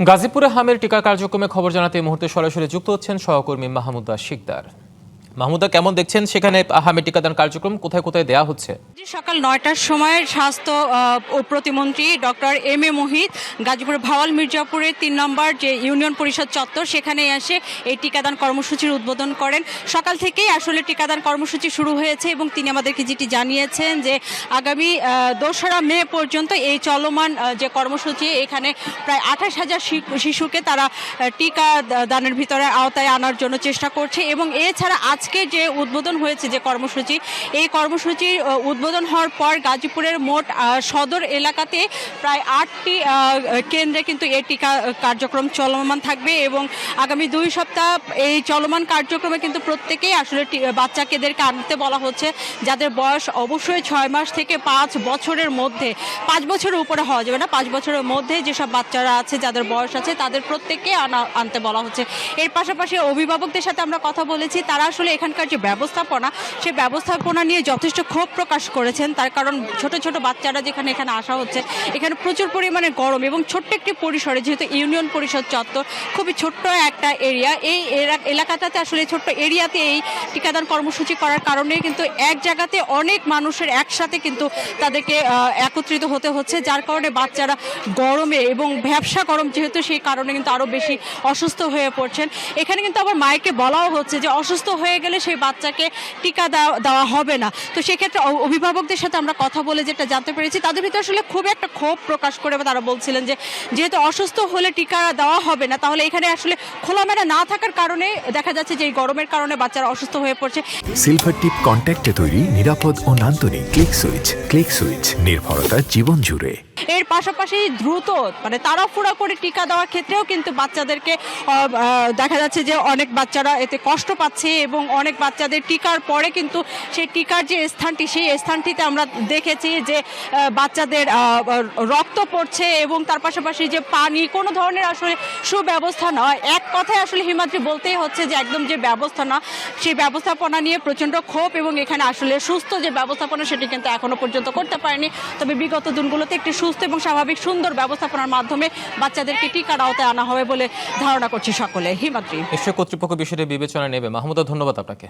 গাজীপুরে হামের টিকা কার্যক্রমে খবর জানাতে এই মুহূর্তে সরাসরি যুক্ত হচ্ছেন সহকর্মী মাহমুদা শিকদার। মাহমুদা, কেমন দেখছেন সেখানে হামের টিকাদান কার্যক্রম কোথায় কোথায় দেওয়া হচ্ছে? সকাল ৯টার সময় স্বাস্থ্য ও প্রতিমন্ত্রী ডক্টর এম এ মোহিত গাজীপুর ভাওয়াল মির্জাপুরের ৩ নম্বর যে ইউনিয়ন পরিষদ চত্বর সেখানে এসে এই টিকাদান কর্মসূচির উদ্বোধন করেন। সকাল থেকেই আসলে টিকাদান কর্মসূচি শুরু হয়েছে এবং তিনি আমাদেরকে যেটি জানিয়েছেন যে আগামী ২রা মে পর্যন্ত এই চলমান যে কর্মসূচি এখানে প্রায় ২৮,০০০ শিশুকে তারা টিকা দানের ভিতরে আওতায় আনার জন্য চেষ্টা করছে। এবং এছাড়া আজকে যে উদ্বোধন হয়েছে যে কর্মসূচি, এই কর্মসূচির উদ্বোধন হওয়ার পর গাজীপুরের মোট সদর এলাকাতে প্রায় ৮টি কেন্দ্রে কিন্তু এই টিকা কার্যক্রম চলমান থাকবে এবং আগামী ২ সপ্তাহ এই চলমান কার্যক্রমে কিন্তু প্রত্যেকেই আসলে বাচ্চাদেরকে আনতে বলা হচ্ছে, যাদের বয়স অবশ্যই ৬ মাস থেকে ৫ বছরের মধ্যে, ৫ বছরের উপরে হওয়া যাবে না, ৫ বছরের মধ্যে যেসব বাচ্চারা আছে যাদের বয়স আছে তাদের প্রত্যেককে আনতে বলা হচ্ছে। এর পাশাপাশি অভিভাবকদের সাথে আমরা কথা বলেছি, তারা আসলে এখানকার যে ব্যবস্থাপনা সেই ব্যবস্থাপনা নিয়ে যথেষ্ট ক্ষোভ প্রকাশ করেছেন। তার কারণ ছোট ছোট বাচ্চারা যেখানে এখানে আসা হচ্ছে, এখানে প্রচুর পরিমাণে গরম এবং ছোট্ট একটি পরিসরে, যেহেতু ইউনিয়ন পরিষদ চত্বর খুবই ছোট্ট একটা এরিয়া, এই এলাকাটাতে আসলে ছোট্ট এরিয়াতে এই টিকাদান কর্মসূচি করার কারণে কিন্তু এক জায়গাতে অনেক মানুষের একসাথে কিন্তু তাদেরকে একত্রিত হতে হচ্ছে, যার কারণে বাচ্চারা গরমে এবং ভ্যাবসা গরম যেহেতু, সেই কারণে কিন্তু আরও বেশি অসুস্থ হয়ে পড়ছেন। এখানে কিন্তু আবার মাইকে বলাও হচ্ছে যে অসুস্থ হয়ে গেলে সেই বাচ্চাকে টিকা দেওয়া হবে না। তো সেক্ষেত্রে অভিভাবকদের সাথে আমরা কথা বলে যেটা জানতে পেরেছি, তাদের ভিতরে আসলে খুব একটা ক্ষোভ প্রকাশ করে তারা বলছিলেন যে যেহেতু অসুস্থ হলে টিকা দেওয়া হবে না, তাহলে এখানে আসলে খোলামেলা না থাকার কারণে দেখা যাচ্ছে যে এই গরমের কারণে বাচ্চারা অসুস্থ হয়ে পড়ছে। সিলভার টিপ কন্ট্যাক্টে তৈরি নিরাপদ ও নান্দনিক ক্লিক সুইচ নির্ভরতা জীবন জুড়ে। এর পাশাপাশি দ্রুত তাড়াহুড়া করে টিকা দেওয়ার ক্ষেত্রেও কিন্তু বাচ্চাদেরকে দেখা যাচ্ছে যে অনেক বাচ্চারা এতে কষ্ট পাচ্ছে এবং অনেক বাচ্চাদের টিকার পরে কিন্তু সেই টিকার যে স্থানটি, সেই স্থানটিতে আমরা দেখেছি যে বাচ্চাদের রক্ত পড়ছে এবং তার পাশাপাশি যে পানি, কোনো ধরনের আসলে সুব্যবস্থা নয়। এক কথায় আসলে হিমাদ্রি বলতেই হচ্ছে যে একদম যে ব্যবস্থাপনা, সেই ব্যবস্থাপনা নিয়ে প্রচণ্ড ক্ষোভ এবং এখানে আসলে সুস্থ যে ব্যবস্থাপনা সেটি কিন্তু এখনো পর্যন্ত করতে পারেনি। তবে বিগত দিনগুলোতে একটি সুস্থ এবং স্বাভাবিক সুন্দর ব্যবস্থাপনার মাধ্যমে বাচ্চাদেরকে টিকার আওতায় আনা হবে বলে ধারণা করছে সকলে। হিমাদ্রি, নিশ্চয়ই কর্তৃপক্ষ বিষয়টি বিবেচনায় নেবে। মাহমুদা, ধন্যবাদ আপনাকে।